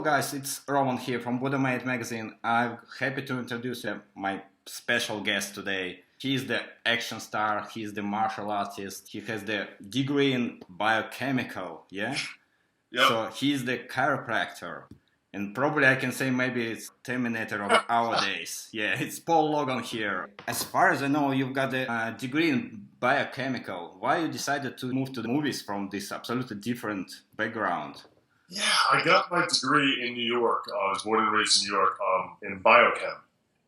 guys, it's Roman here from Budomate magazine. I'm happy to introduce my special guest today. He's the action star, he's the martial artist, he has the degree in biochemical, yeah? Yep. So he's the chiropractor. And probably I can say maybe it's Terminator of our days. Yeah, it's Paul Logan here. As far as I know, you've got a degree in biochemical. Why you decided to move to the movies from this absolutely different background? Yeah, I got my degree in New York. I was born and raised in New York in biochem.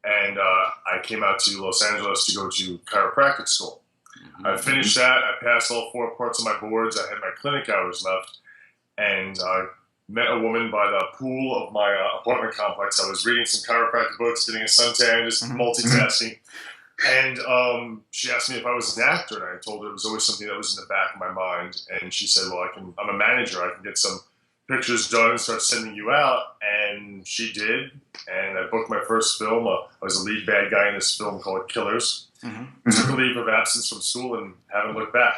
And I came out to Los Angeles to go to chiropractic school. Mm-hmm. I finished that. I passed all 4 parts of my boards. I had my clinic hours left. And I met a woman by the pool of my apartment complex. I was reading some chiropractic books, getting a suntan, just multitasking. And she asked me if I was an actor, and I told her it was always something that was in the back of my mind. And she said, well, I'm a manager. I can get some pictures done and start sending you out. And she did. And I booked my first film. I was a lead bad guy in this film called Killers. Mm-hmm. Took a leave of absence from school and haven't looked back.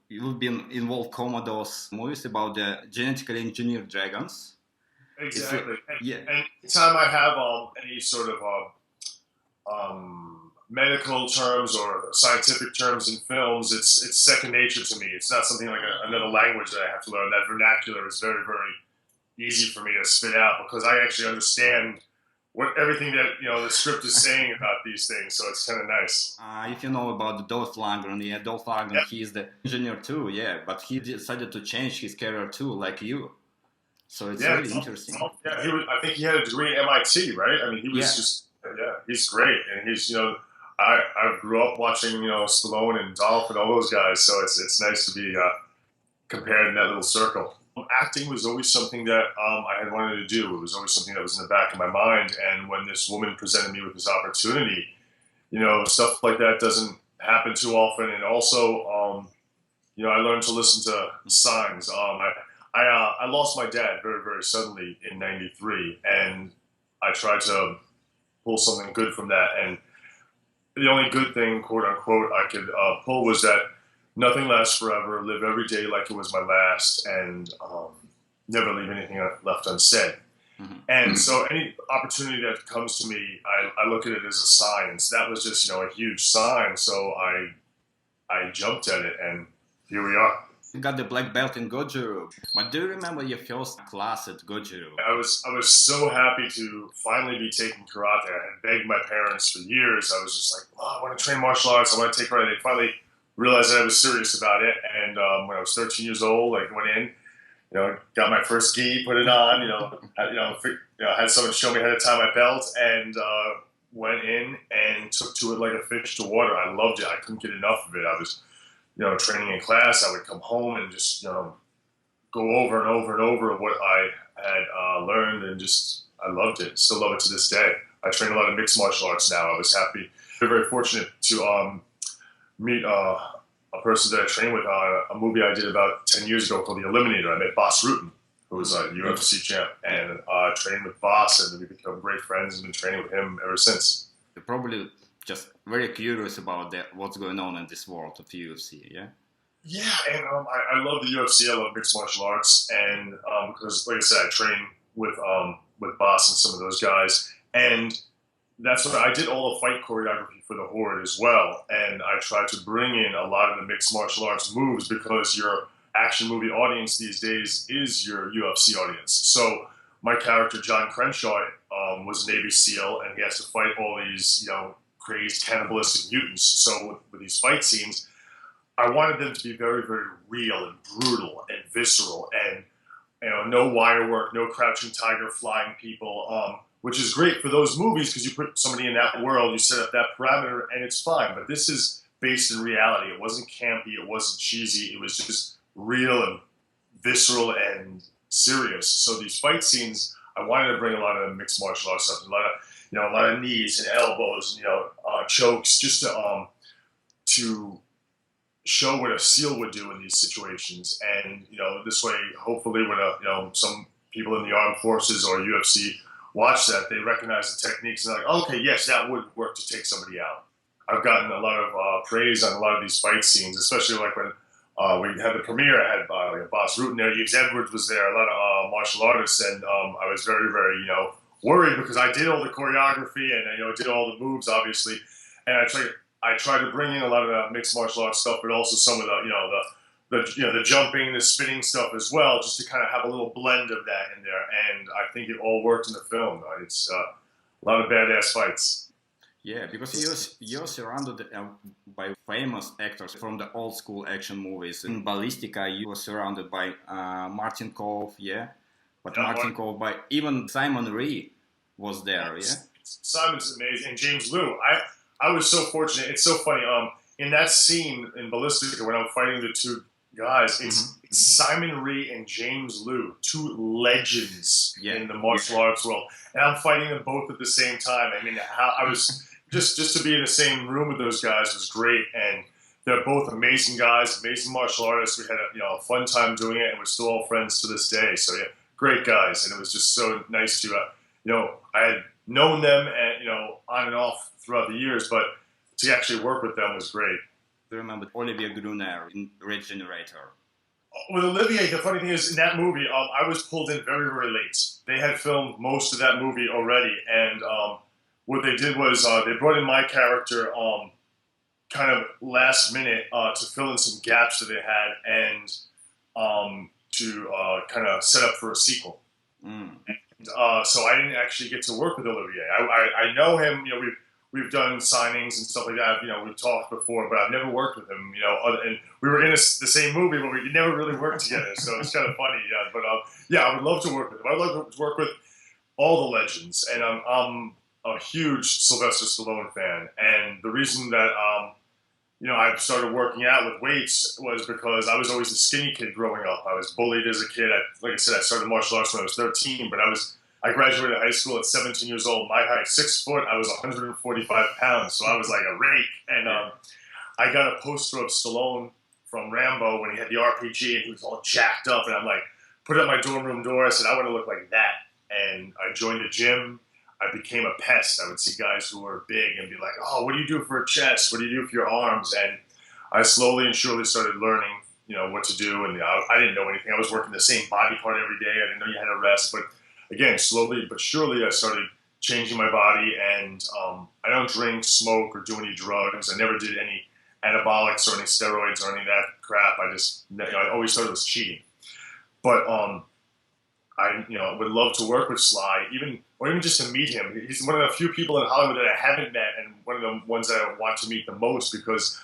You've been involved in Commodore's movies about the genetically engineered dragons. Exactly. Yeah. And anytime I have any sort of medical terms or scientific terms in films, it's second nature to me. It's not something like another language that I have to learn. That vernacular is very, very easy for me to spit out because I actually understand everything that the script is saying about these things. So it's kind of nice. If you know about the Dolph Lundgren, Dolph Lundgren, Yep. He's the engineer too, yeah, but he decided to change his career too, like you. So it's really interesting. Yeah, I think he had a degree at MIT, right? I mean, he was he's great, and he's I grew up watching Stallone and Dolph and all those guys, so it's nice to be compared in that little circle. Acting was always something that I had wanted to do. It was always something that was in the back of my mind. And when this woman presented me with this opportunity, stuff like that doesn't happen too often. And also, I learned to listen to signs. I lost my dad very, very suddenly in '93, and I tried to pull something good from that. And the only good thing, quote unquote, I could pull was that nothing lasts forever. Live every day like it was my last, and never leave anything left unsaid. Mm-hmm. And so, any opportunity that comes to me, I look at it as a sign. And so that was just a huge sign. So I jumped at it, and here we are. You got the black belt in Goju. But do you remember your first class at Goju? I was so happy to finally be taking karate. I had begged my parents for years. I was just like, I want to train martial arts. I want to take karate. They finally realized that I was serious about it, and when I was 13 years old, I went in, got my first gi, put it on, had someone show me how to tie my belt, and went in and took to it like a fish to water. I loved it. I couldn't get enough of it. I was, training in class. I would come home and just, go over and over and over what I had learned, and just I loved it. Still love it to this day. I train a lot of mixed martial arts now. I was happy, very fortunate to meet a person that I trained with on a movie I did about 10 years ago called The Eliminator. I met Bas Rutten, who was a UFC champ, and trained with Bas, and we became great friends and been training with him ever since. You're probably just very curious about what's going on in this world of UFC, yeah? Yeah, and I love the UFC. I love mixed martial arts, and because, like I said, I train with Bas and some of those guys, and that's what I did, all the fight choreography for the Horde as well. And I tried to bring in a lot of the mixed martial arts moves because your action movie audience these days is your UFC audience. So my character, John Crenshaw, was a Navy SEAL, and he has to fight all these, crazed cannibalistic mutants. So with these fight scenes, I wanted them to be very, very real and brutal and visceral, and no wire work, no crouching tiger, flying people. Which is great for those movies because you put somebody in that world, you set up that parameter, and it's fine. But this is based in reality. It wasn't campy. It wasn't cheesy. It was just real and visceral and serious. So these fight scenes, I wanted to bring a lot of mixed martial arts stuff, a lot of knees and elbows, and, chokes, just to show what a SEAL would do in these situations. And this way, hopefully, when some people in the armed forces or UFC watch that, they recognize the techniques and they're like, okay, yes, that would work to take somebody out. I've gotten a lot of praise on a lot of these fight scenes, especially like when We had the premiere. I had Bas Rutten there. Yves Edwards was there. A lot of martial artists, and I was very, very, worried because I did all the choreography and did all the moves, obviously, and I tried to bring in a lot of the mixed martial arts stuff, but also some of the jumping, the spinning stuff as well, just to kind of have a little blend of that in there. And I think it all worked in the film. It's a lot of badass fights. Yeah, because you're surrounded by famous actors from the old school action movies. In Ballistica, you were surrounded by Martin Kove, yeah, but Yeah, Martin Kove, by even Simon Rhee was there, yeah. Simon's amazing, and James Liu. I was so fortunate. It's so funny. In that scene in Ballistica when I'm fighting the two guys, it's Simon Rhee and James Liu, two legends in the martial arts world, and I'm fighting them both at the same time. I mean, how I was just to be in the same room with those guys was great, and they're both amazing guys, amazing martial artists. We had a fun time doing it, and we're still all friends to this day. So yeah, great guys, and it was just so nice to I had known them and on and off throughout the years, but to actually work with them was great. Do you remember Olivier Gruner in Regenerator? With Olivier, the funny thing is, in that movie, I was pulled in very, very late. They had filmed most of that movie already, and what they did was they brought in my character kind of last minute to fill in some gaps that they had and to kind of set up for a sequel. Mm. So I didn't actually get to work with Olivier. I know him. We've done signings and stuff like that. We've talked before, but I've never worked with him. And we were in the same movie, but we never really worked together. So it's kind of funny. Yeah, but I would love to work with him. I'd love to work with all the legends, and I'm a huge Sylvester Stallone fan. And the reason that I started working out with weights was because I was always a skinny kid growing up. I was bullied as a kid. Like I said, I started martial arts when I was 13, but I graduated high school at 17 years old. My height, 6 foot, I was 145 pounds, so I was like a rake. And I got a poster of Stallone from Rambo when he had the RPG and he was all jacked up. And I'm like, put it at my dorm room door. I said, I want to look like that. And I joined a gym. I became a pest. I would see guys who were big and be like, oh, what do you do for a chest? What do you do for your arms? And I slowly and surely started learning, what to do. And I didn't know anything. I was working the same body part every day. I didn't know you had to rest. But again, slowly but surely, I started changing my body. And I don't drink, smoke, or do any drugs. I never did any anabolics or any steroids or any of that crap. I always thought it was cheating. But I would love to work with Sly, or even just to meet him. He's one of the few people in Hollywood that I haven't met, and one of the ones that I want to meet the most, because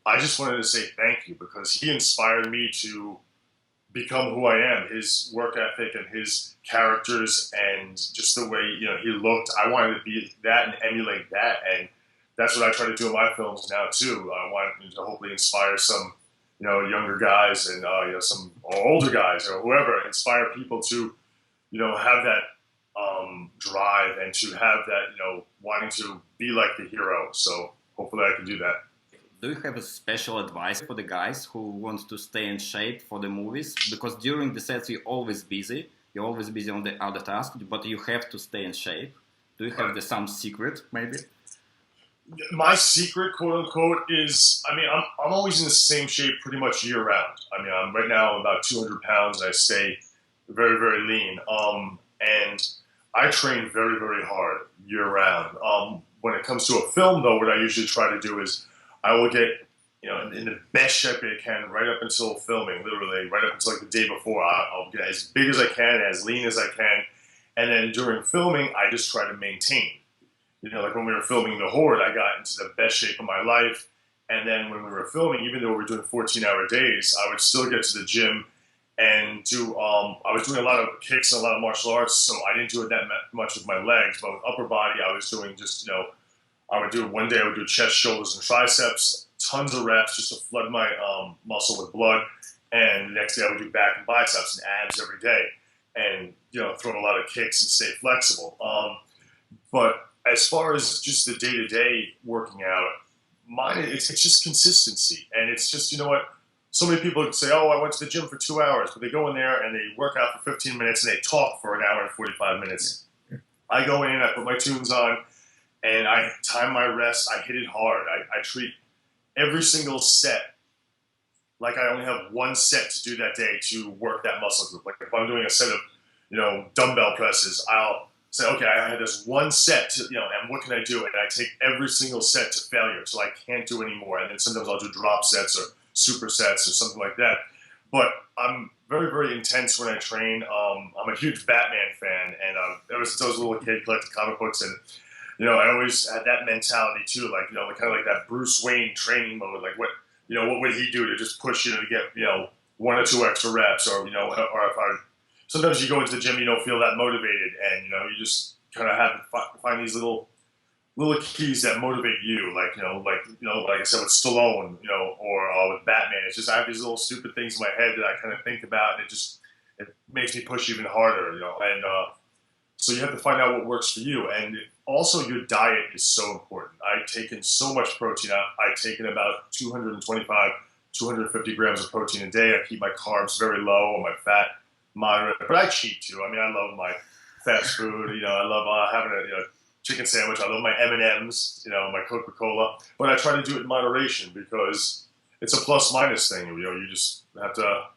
I just wanted to say thank you, because he inspired me to become who I am. His work ethic and his characters and just the way he looked, I wanted to be that and emulate that, and that's what I try to do in my films now too. I want to hopefully inspire some younger guys and some older guys or whoever, inspire people to have that drive and to have that wanting to be like the hero. So hopefully I can do that. Do you have a special advice for the guys who want to stay in shape for the movies? Because during the sets you're always busy on the other tasks, but you have to stay in shape. Do you have some secret maybe? My secret, quote unquote, is I'm always in the same shape pretty much year round. I'm right now about 200 pounds. And I stay very, very lean. And I train very, very hard year round. When it comes to a film, though, what I usually try to do is I will get in the best shape I can right up until filming, literally right up until like the day before. I'll get as big as I can, as lean as I can, and then during filming, I just try to maintain. Like when we were filming the Horde, I got into the best shape of my life. And then when we were filming, even though we were doing 14-hour days, I would still get to the gym and do, I was doing a lot of kicks and a lot of martial arts, so I didn't do it that much with my legs. But with upper body, I was doing just, I would do, one day I would do chest, shoulders, and triceps, tons of reps just to flood my muscle with blood. And the next day I would do back and biceps and abs every day. And, throw a lot of kicks and stay flexible. But as far as just the day-to-day working out, mine, it's just consistency. And it's just, so many people say, oh, I went to the gym for 2 hours, but they go in there and they work out for 15 minutes and they talk for an hour and 45 minutes. Yeah. I go in, I put my tunes on, and I time my rest. I hit it hard. I treat every single set like I only have one set to do that day to work that muscle group. Like if I'm doing a set of, dumbbell presses, I'll say, okay, I had this one set to, and what can I do? And I take every single set to failure so I can't do anymore. And then sometimes I'll do drop sets or supersets or something like that. But I'm very, very intense when I train. I'm a huge Batman fan, and ever since I was a little kid, collected comic books, and I always had that mentality too, like kind of like that Bruce Wayne training mode, like what would he do to just push to get one or two extra reps, or or if I sometimes you go into the gym, you don't feel that motivated, and you just kind of have to find these little keys that motivate you, like I said with Stallone, or with Batman. It's just I have these little stupid things in my head that I kind of think about, and it makes me push even harder, and so you have to find out what works for you, and also your diet is so important. I've taken so much protein. I've taken about 225, 250 grams of protein a day. I keep my carbs very low and my fat moderate, but I cheat too. I mean, I love my fast food. I love having a chicken sandwich. I love my M&Ms. My Coca-Cola, but I try to do it in moderation because it's a plus-minus thing. You just have to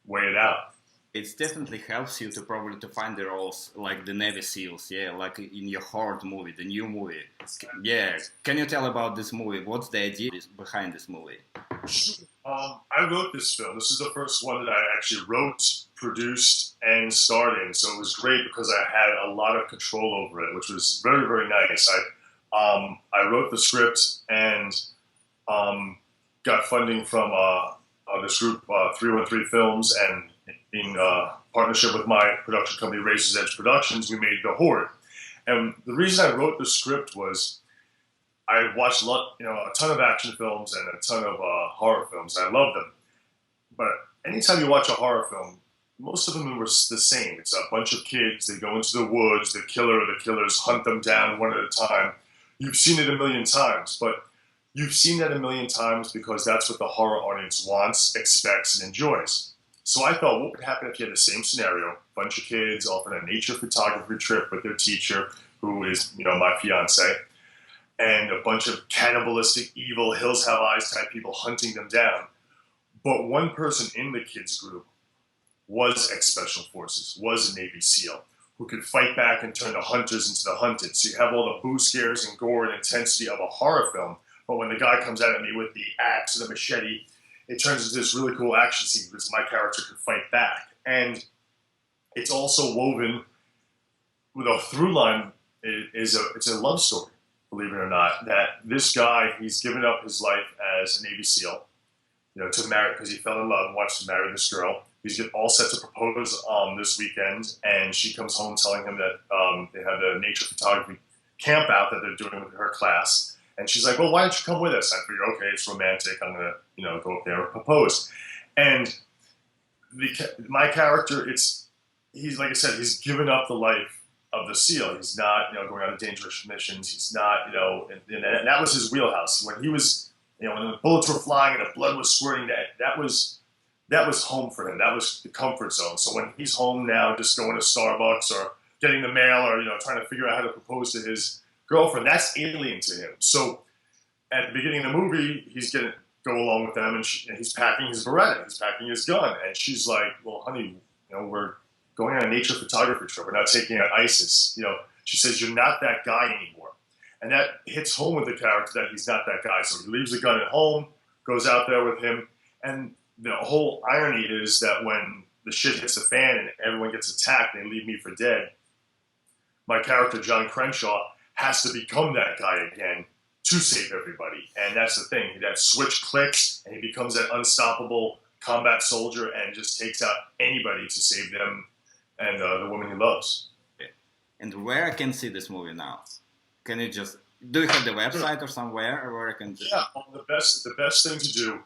weigh it out. It definitely helps you to probably to find the roles like the Navy SEALs, yeah, like in your Horde movie, the new movie. Yeah, can you tell about this movie? What's the idea behind this movie? I wrote this film. This is the first one that I actually wrote, produced, and starred in. So it was great because I had a lot of control over it, which was very, very nice. I wrote the script and got funding from this group, 313 Films, and in partnership with my production company, Razor's Edge Productions, we made The Horde. And the reason I wrote the script was I watched a ton of action films and a ton of horror films. I love them. But anytime you watch a horror film, most of them were the same. It's a bunch of kids. They go into the woods. The killer or the killers hunt them down one at a time. You've seen it a million times, but you've seen that a million times because that's what the horror audience wants, expects, and enjoys. So I thought, what would happen if you had the same scenario, bunch of kids off on a nature photography trip with their teacher, who is, my fiance, and a bunch of cannibalistic, evil, Hills Have Eyes type people hunting them down. But one person in the kids group was ex-special forces, was a Navy SEAL, who could fight back and turn the hunters into the hunted. So you have all the boo scares and gore and intensity of a horror film, but when the guy comes at me with the axe and the machete, it turns into this really cool action scene because my character can fight back. And it's also woven with a through line. It's a love story, believe it or not, that this guy, he's given up his life as a Navy SEAL, to marry, because he fell in love and wants to marry this girl. He's all set to propose this weekend, and she comes home telling him that they have a nature photography camp out that they're doing with her class. And she's like, well, why don't you come with us? I figure, okay, it's romantic. I'm going to, go up there and propose. And my character, he's, like I said, he's given up the life of the SEAL. He's not, going on dangerous missions. He's not, and that was his wheelhouse. When he was, when the bullets were flying and the blood was squirting, that was home for him. That was the comfort zone. So when he's home now, just going to Starbucks or getting the mail or, trying to figure out how to propose to his girlfriend, that's alien to him. So at the beginning of the movie, he's going to go along with them, and he's packing his Beretta, he's packing his gun, and she's like, well, honey, we're going on a nature photography trip. We're not taking out ISIS. She says, you're not that guy anymore. And that hits home with the character that he's not that guy. So he leaves the gun at home, goes out there with him, and the whole irony is that when the shit hits the fan and everyone gets attacked and they leave me for dead, my character, John Crenshaw, has to become that guy again to save everybody. And that's the thing. That switch clicks, and he becomes that unstoppable combat soldier and just takes out anybody to save them and the woman he loves. And where I can see this movie now? Can you just... Do you have the website or somewhere where I can just... Yeah, the best thing to do,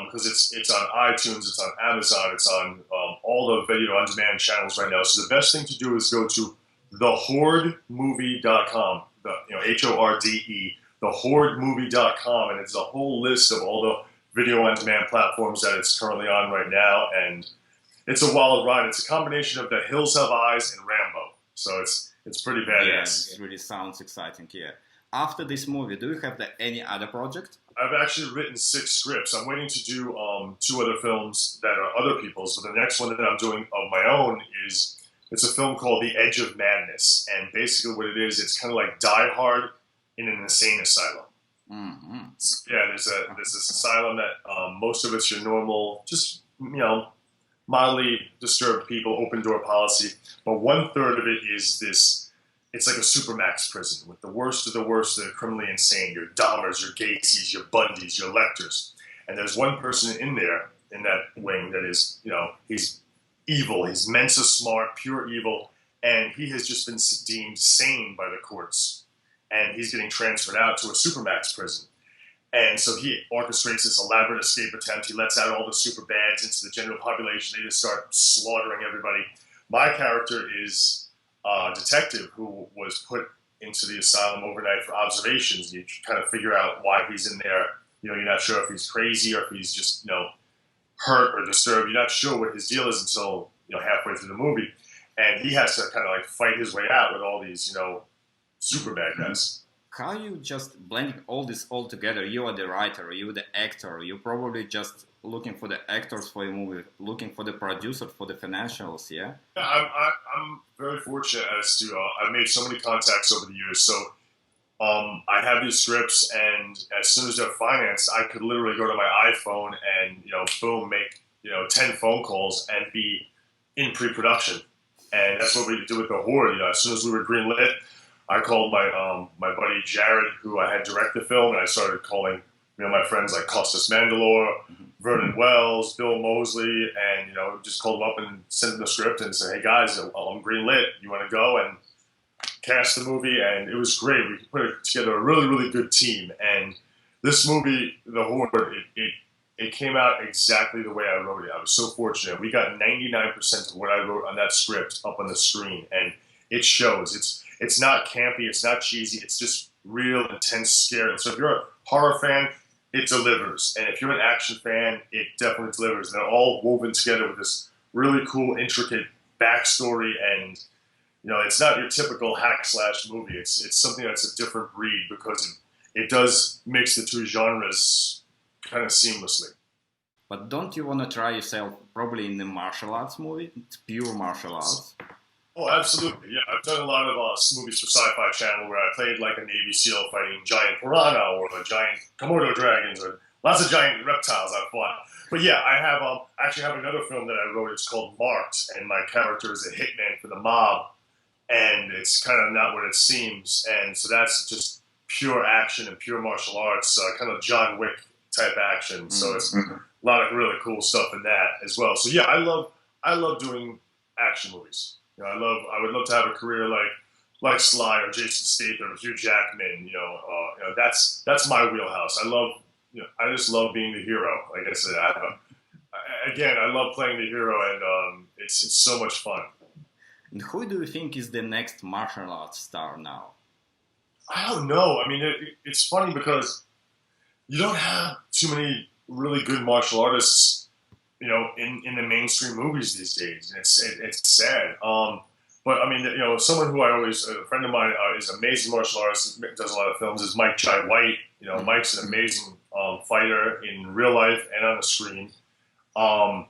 because it's on iTunes, it's on Amazon, it's on all the video on demand channels right now. So the best thing to do is go to theHordemovie.com, HORDE, theHordemovie.com, and it's a whole list of all the video on demand platforms that it's currently on right now. And it's a wild ride. It's a combination of The Hills Have Eyes and Rambo. So it's pretty badass. Yeah, it really sounds exciting, yeah. after this movie, do you have any other project? I've actually written 6 scripts. I'm waiting to do 2 other films that are other people's, but the next one that I'm doing of my own it's a film called The Edge of Madness, and basically what it is, it's kind of like Die Hard in an insane asylum. Mm-hmm. Yeah, there's this asylum that most of it's your normal, just mildly disturbed people, open door policy, but 1/3 of it is this. It's like a supermax prison with the worst of the worst that are criminally insane. Your Dahmers, your Gacy's, your Bundys, your Lecters. And there's one person in there, in that wing, that is, he's evil. He's Mensa smart, pure evil. And he has just been deemed sane by the courts. And he's getting transferred out to a supermax prison. And so he orchestrates this elaborate escape attempt. He lets out all the super bads into the general population. They just start slaughtering everybody. My character is a detective who was put into the asylum overnight for observations. You kind of figure out why he's in there. You're not sure if he's crazy or if he's just, hurt or disturbed. You're not sure what his deal is until, halfway through the movie. And he has to kind of like fight his way out with all these, super bad guys. How you just blending all this all together? You are the writer, you the actor. You're probably just looking for the actors for a movie, looking for the producer for the financials. Yeah. Yeah, I'm very fortunate as to I've made so many contacts over the years. So I have these scripts, and as soon as they're financed, I could literally go to my iPhone and boom, make 10 phone calls and be in pre-production. And that's what we did with the Horde. As soon as we were greenlit, I called my buddy Jared, who I had direct the film, and I started calling my friends like Costas Mandalore, Vernon Wells, Bill Mosley, and just called them up and sent them the script and said, "Hey guys, I'm greenlit. You want to go?" And cast the movie, and it was great. We put together a really, really good team. And this movie, The Horde, it came out exactly the way I wrote it. I was so fortunate. We got 99% of what I wrote on that script up on the screen, and it shows. It's not campy. It's not cheesy. It's just real, intense, scary. So if you're a horror fan, it delivers. And if you're an action fan, it definitely delivers. And they're all woven together with this really cool, intricate backstory. And, it's not your typical hack-slash movie. It's something that's a different breed because it does mix the 2 genres kind of seamlessly. But don't you want to try yourself probably in the martial arts movie? It's pure martial arts. Oh, absolutely. Yeah, I've done a lot of movies for Sci-Fi Channel where I played like a Navy SEAL fighting giant piranha or the giant Komodo dragons or lots of giant reptiles I've fought. But yeah, I have actually have another film that I wrote. It's called Marked, and my character is a hitman for the mob, and it's kind of not what it seems. And so that's just pure action and pure martial arts, kind of John Wick type action. So it's a lot of really cool stuff in that as well. So yeah, I love doing action movies. I would love to have a career like Sly or Jason Statham or Hugh Jackman. That's my wheelhouse. I just love being the hero. Like I said, I love playing the hero, and it's so much fun. And who do you think is the next martial arts star now? I don't know. I mean, it's funny because you don't have too many really good martial artists in the mainstream movies these days. And it's sad. But I mean, someone who a friend of mine is an amazing martial artist, does a lot of films, is Mike Jai White. Mike's an amazing fighter in real life and on the screen. But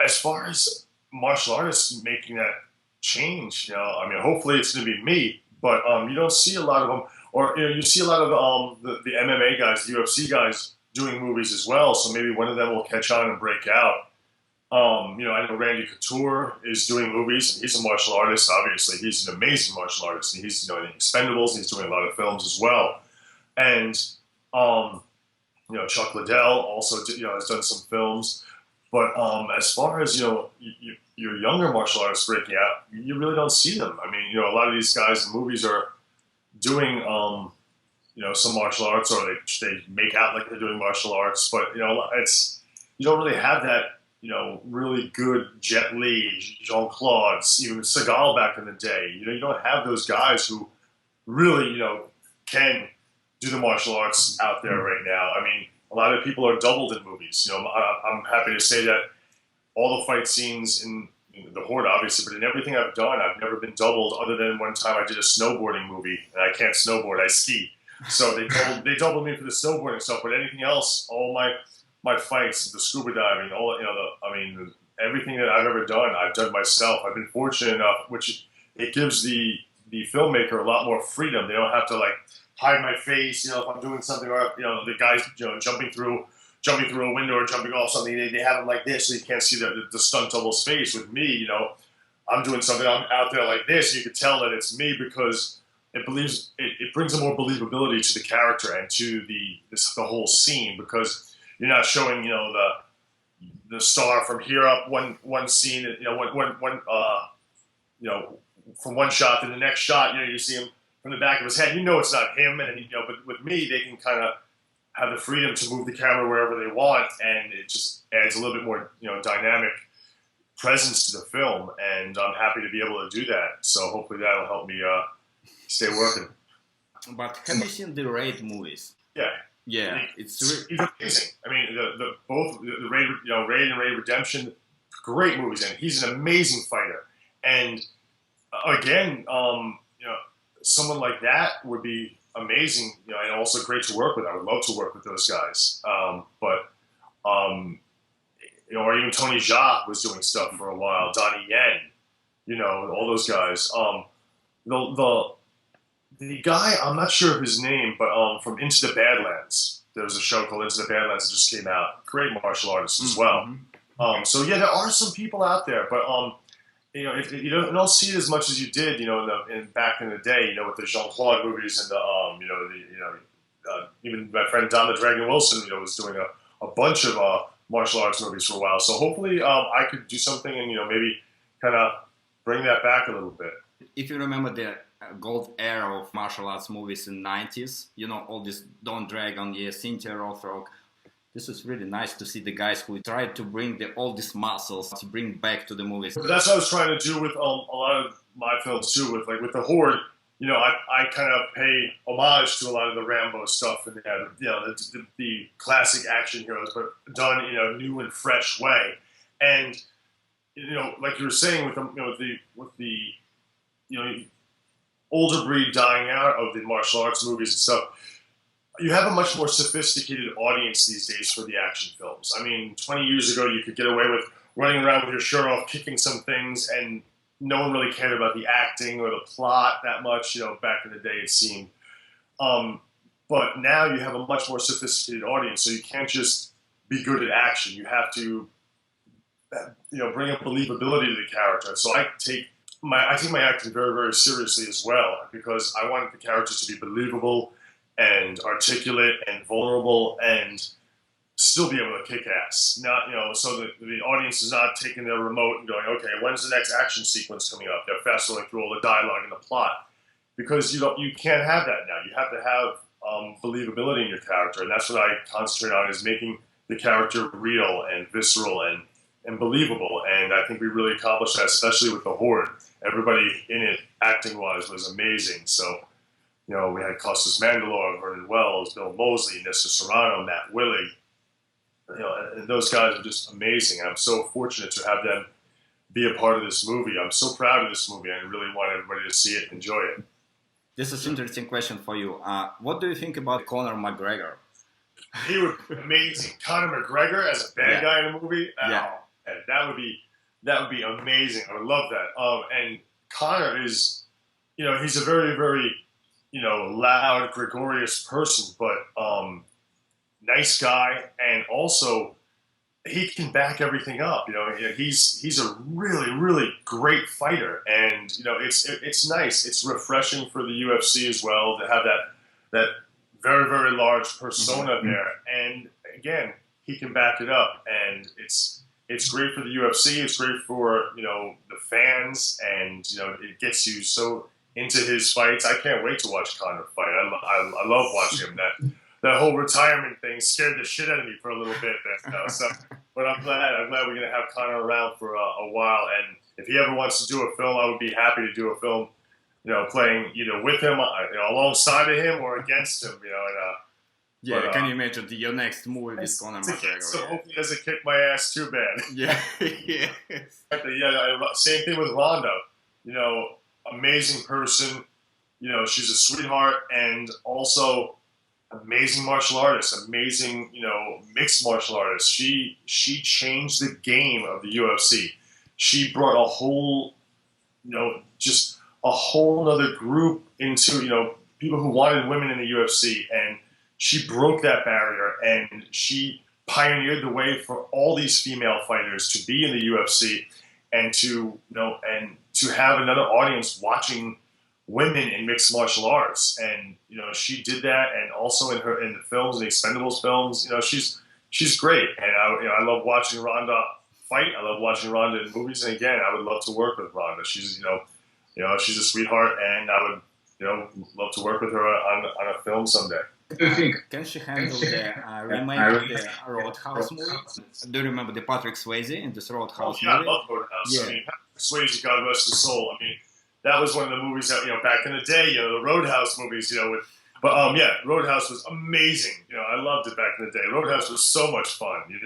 as far as martial artists making that change, I mean, hopefully it's going to be me, but you don't see a lot of them, or you see a lot of the MMA guys, the UFC guys, doing movies as well, so maybe one of them will catch on and break out. I know Randy Couture is doing movies, and he's a martial artist. Obviously, he's an amazing martial artist, and he's in Expendables, and he's doing a lot of films as well. And Chuck Liddell also has done some films. But as far as your younger martial artists breaking out, you really don't see them. I mean, a lot of these guys in movies are doing some martial arts, or they make out like they're doing martial arts, but you don't really have that really good Jet Li, Jean-Claude, even Seagal back in the day. You don't have those guys who really can do the martial arts out there right now. I mean, a lot of people are doubled in movies. I'm happy to say that all the fight scenes in the Horde, obviously, but in everything I've done, I've never been doubled. Other than one time, I did a snowboarding movie, and I can't snowboard; I ski. So they doubled me for the snowboarding stuff. But anything else, all my fights, the scuba diving, all everything that I've ever done, I've done myself. I've been fortunate enough, which it gives the filmmaker a lot more freedom. They don't have to like hide my face, if I'm doing something, or the guys, jumping through a window or jumping off something. They have them like this, so you can't see the stunt double's face. With me, I'm doing something. I'm out there like this. You can tell that it's me because it brings a more believability to the character and to the whole scene, because you're not showing the star from here up one scene, from one shot to the next shot, you see him from the back of his head. It's not him, and but with me, they can kind of have the freedom to move the camera wherever they want, and it just adds a little bit more, dynamic presence to the film. And I'm happy to be able to do that. So hopefully that'll help me stay working. But have you seen the Raid movies? Yeah. Yeah, he's amazing. I mean, both the Raid, Raid and Raid Redemption, great movies, and he's an amazing fighter. And again, someone like that would be amazing, and also great to work with. I would love to work with those guys. Or even Tony Jaa was doing stuff for a while. Donnie Yen, all those guys. The guy, I'm not sure of his name, but from Into the Badlands, there was a show called Into the Badlands that just came out. Great martial artist as well. So yeah, there are some people out there, but if you don't see it as much as you did, back in the day, with the Jean-Claude movies and even my friend Don the Dragon Wilson, was doing a bunch of martial arts movies for a while. So hopefully, I could do something and maybe kind of bring that back a little bit. If you remember the gold era of martial arts movies in the 90s, all this Don Dragon, Cynthia Rothrock. This is really nice to see the guys who tried to bring all these muscles to bring back to the movies. But that's what I was trying to do with a lot of my films too. With the Horde, I kind of pay homage to a lot of the Rambo stuff and the classic action heroes, but done in a new and fresh way. And like you were saying, with the older breed dying out of the martial arts movies and stuff, you have a much more sophisticated audience these days for the action films. I mean, 20 years ago, you could get away with running around with your shirt off, kicking some things, and no one really cared about the acting or the plot that much. Back in the day, it seemed. But now you have a much more sophisticated audience, so you can't just be good at action. You have to, bring up believability to the character. So I take my acting very, very seriously as well, because I want the characters to be believable and articulate and vulnerable and still be able to kick ass. Not, so that the audience is not taking their remote and going, okay, when's the next action sequence coming up? They're fast rolling through all the dialogue and the plot, because you can't have that now. You have to have believability in your character, and that's what I concentrate on, is making the character real and visceral and believable. And I think we really accomplished that, especially with the Horde. Everybody in it, acting-wise, was amazing. So, we had Costas Mandalore, Vernon Wells, Bill Moseley, Nessa Serrano, Matt Willie. And those guys are just amazing. I'm so fortunate to have them be a part of this movie. I'm so proud of this movie. I really want everybody to see it and enjoy it. This is an interesting question for you. What do you think about Conor McGregor? He would be amazing. Conor McGregor as a bad guy in a movie? Yeah. Oh, that would be amazing. I would love that. And Conor is, he's a very, very, loud, gregarious person, but nice guy, and also he can back everything up. He's a really, really great fighter, and it's nice. It's refreshing for the UFC as well to have that very, very large persona there. And again, he can back it up, and it's great for the UFC. It's great for the fans, and it gets you so into his fights. I can't wait to watch Conor fight. I love watching him. That whole retirement thing scared the shit out of me for a little bit there. So, but I'm glad we're gonna have Conor around for a while. And if he ever wants to do a film, I would be happy to do a film. Playing either with him, alongside of him, or against him. Yeah, But can you imagine your next movie with Conor it's a kid, McGregor? so Yeah. hopefully he doesn't kick my ass too bad. Yeah, yeah. Same thing with Ronda. You know, amazing person. You know, she's a sweetheart and also amazing martial artist, amazing, mixed martial artist. She changed the game of the UFC. She brought a whole, just a whole other group into, people who wanted women in the UFC, and she broke that barrier and she pioneered the way for all these female fighters to be in the UFC and to have another audience watching women in mixed martial arts. And she did that, and also in the films, in the Expendables films, she's great. And I love watching Ronda fight. I love watching Ronda in movies, and again, I would love to work with Ronda. She's she's a sweetheart, and I would love to work with her on a film someday. Do you think? Can she handle the remake of the Roadhouse movie? Do you remember the Patrick Swayze in this Roadhouse Yeah, movie? I love Roadhouse. Yeah. I mean, Patrick Swayze, God rest his soul. I mean, that was one of the movies that back in the day, the Roadhouse movies, Roadhouse was amazing. I loved it back in the day. Roadhouse was so much fun, and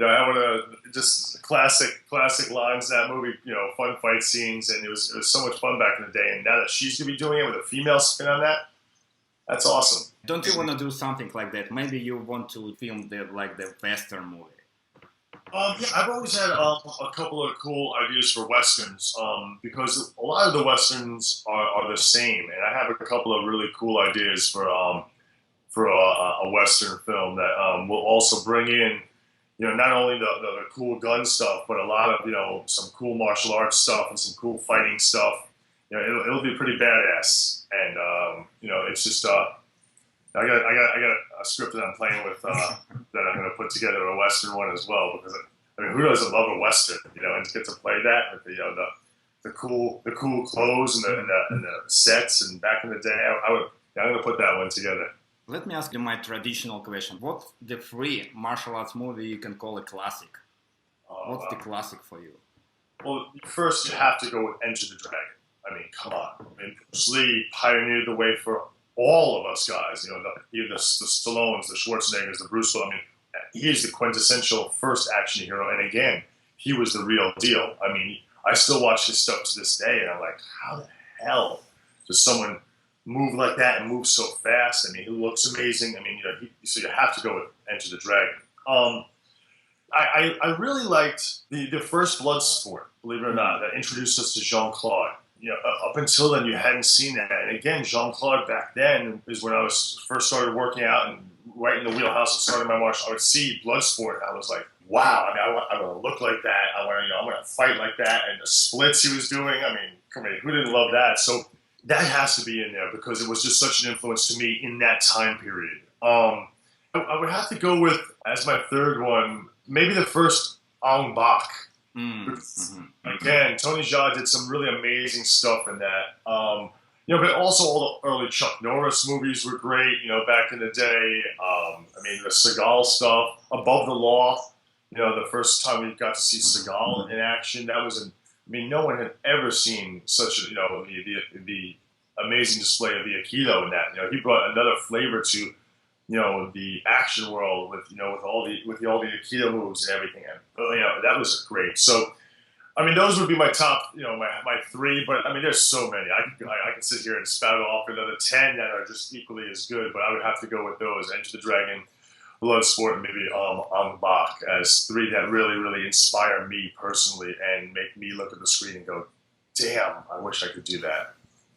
I want to just classic lines in that movie, fun fight scenes, and it was so much fun back in the day. And now that she's gonna be doing it with a female spin on that, that's awesome. Don't you want to do something like that? Maybe you want to film the Western movie. I've always had a couple of cool ideas for Westerns, because a lot of the Westerns are the same, and I have a couple of really cool ideas for a Western film that will also bring in, not only the cool gun stuff, but a lot of, some cool martial arts stuff and some cool fighting stuff. It'll be pretty badass, and it's just I got a script that I'm playing with that I'm going to put together, a Western one as well, because who doesn't love a Western, and to get to play that with the cool clothes and the sets, and back in the day, I'm going to put that one together. Let me ask you my traditional question: what's the free martial arts movie you can call a classic? What's the classic for you? Well, first you have to go with Enter the Dragon. I mean, come on. I mean, Bruce Lee pioneered the way for all of us guys. The Stallones, the Schwarzeneggers, the Bruce Lee. I mean, he's the quintessential first action hero. And again, he was the real deal. I mean, I still watch his stuff to this day, and I'm like, how the hell does someone move like that and move so fast? I mean, he looks amazing. I mean, so you have to go with Enter the Dragon. I really liked the first Bloodsport, believe it or not, that introduced us to Jean-Claude. Up until then, you hadn't seen that. And again, Jean-Claude back then is when I was first started working out and right in the wheelhouse of starting my martial. I would see Bloodsport, and I was like, wow, I mean, I want to look like that. I'm going to fight like that. And the splits he was doing, I mean, come on, who didn't love that? So that has to be in there because it was just such an influence to me in that time period. I would have to go with, as my third one, maybe the first Ong Bak. Again, Tony Jaa did some really amazing stuff in that. But also all the early Chuck Norris movies were great, back in the day. The Seagal stuff, Above the Law, the first time we got to see Seagal in action, that was no one had ever seen such the amazing display of the Aikido in that. He brought another flavor to the action world with all the Aikido moves and everything. And, that was great. So, those would be my top, my three. But there's so many. I can sit here and spout off another 10 that are just equally as good. But I would have to go with those: Enter the Dragon, Bloodsport, and maybe Ong Bak as three that really, really inspire me personally and make me look at the screen and go, "Damn, I wish I could do that."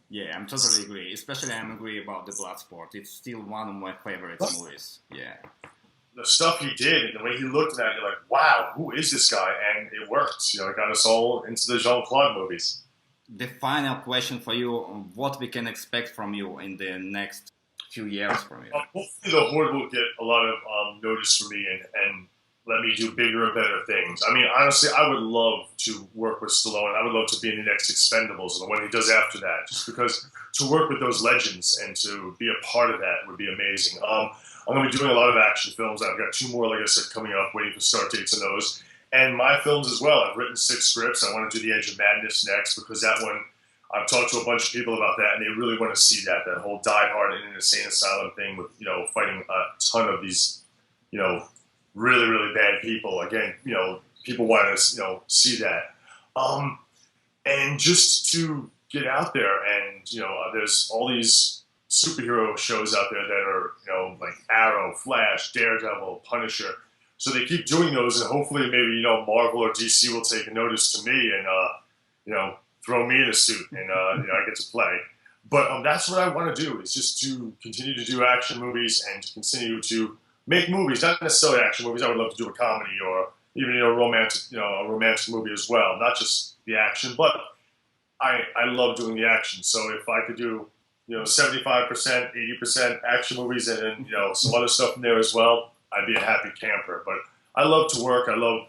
Yeah, I'm totally agree. Especially I'm agree about the Bloodsport. It's still one of my favorite movies. Yeah. The stuff he did and the way he looked at it, you're like, wow, who is this guy? And it worked. It got us all into the Jean-Claude movies. The final question for you, what we can expect from you in the next few years from you? Hopefully the Horde will get a lot of notice from me and let me do bigger and better things. Honestly, I would love to work with Stallone. I would love to be in the next Expendables and the one he does after that, just because to work with those legends and to be a part of that would be amazing. I'm going to be doing a lot of action films. I've got 2 more, like I said, coming up, waiting for start dates on those. And my films as well. I've written 6 scripts. I want to do The Edge of Madness next because that one, I've talked to a bunch of people about that, and they really want to see that whole Die Hard in an insane asylum thing with, fighting a ton of these, really, really bad people. Again, people want to, see that. And just to get out there and, there's all these superhero shows out there that are, like Arrow, Flash, Daredevil, Punisher. So they keep doing those, and hopefully maybe, Marvel or DC will take a notice to me and, throw me in a suit and, I get to play. But that's what I want to do, is just to continue to do action movies and to continue to make movies, not necessarily action movies. I would love to do a comedy or even, a romantic movie as well. Not just the action, but I love doing the action. So if I could do, 75%, 80% action movies and then, some other stuff in there as well, I'd be a happy camper. But I love to work. I love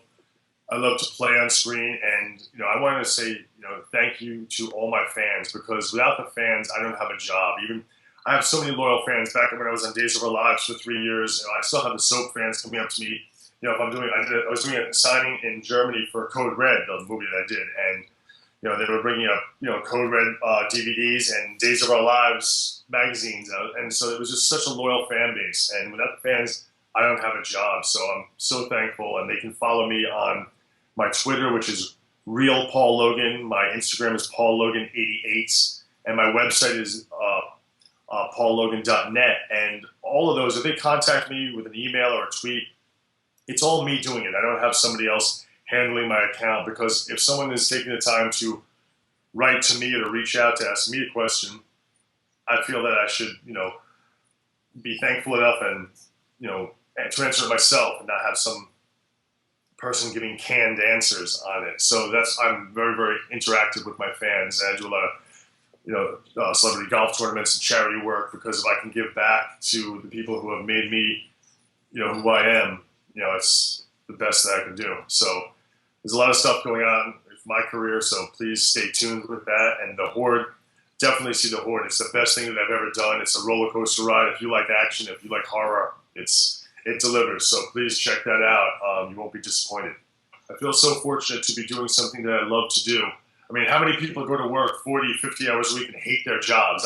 to play on screen, and I wanted to say thank you to all my fans, because without the fans, I don't have a job. Even I have so many loyal fans. Back when I was on Days of Our Lives for 3 years, I still have the soap fans coming up to me. If I was doing a signing in Germany for Code Red, the movie that I did, and they were bringing up Code Red DVDs and Days of Our Lives magazines, and so it was just such a loyal fan base. And without the fans, I don't have a job, so I'm so thankful. And they can follow me on my Twitter, which is Real Paul Logan. My Instagram is Paul Logan 88, and my website is paullogan.net. And all of those, if they contact me with an email or a tweet, it's all me doing it. I don't have somebody else handling my account, because if someone is taking the time to write to me or to reach out to ask me a question, I feel that I should, be thankful enough and, to answer it myself and not have some person giving canned answers on it. So I'm very, very interactive with my fans. And I do a lot of, celebrity golf tournaments and charity work, because if I can give back to the people who have made me, who I am, it's the best that I can do. So there's a lot of stuff going on with my career, so please stay tuned with that. And the Horde, definitely see the Horde. It's the best thing that I've ever done. It's a roller coaster ride. If you like action, if you like horror, it delivers. So please check that out. You won't be disappointed. I feel so fortunate to be doing something that I love to do. I mean, how many people go to work 40, 50 hours a week and hate their jobs?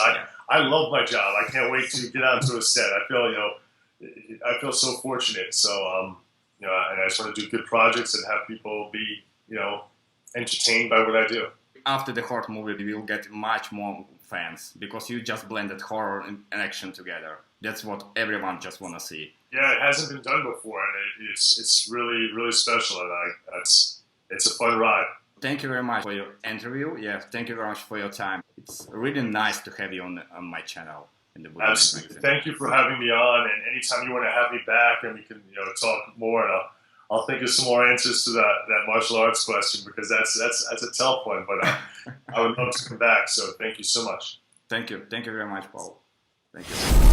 I love my job. I can't wait to get onto a set. I feel so fortunate. So, and I just want to do good projects and have people be, entertained by what I do. After the Horde movie, we will get much more fans, because you just blended horror and action together. That's what everyone just want to see. Yeah, it hasn't been done before, and it's really, really special, and it's a fun ride. Thank you very much for your interview. Yeah, thank you very much for your time. It's really nice to have you on my channel. Absolutely. Thank you for having me on, and anytime you want to have me back and we can talk more, and I'll think of some more answers to that martial arts question, because that's a tough one, but I would love to come back. So thank you so much. Thank you very much, Paul. Thank you.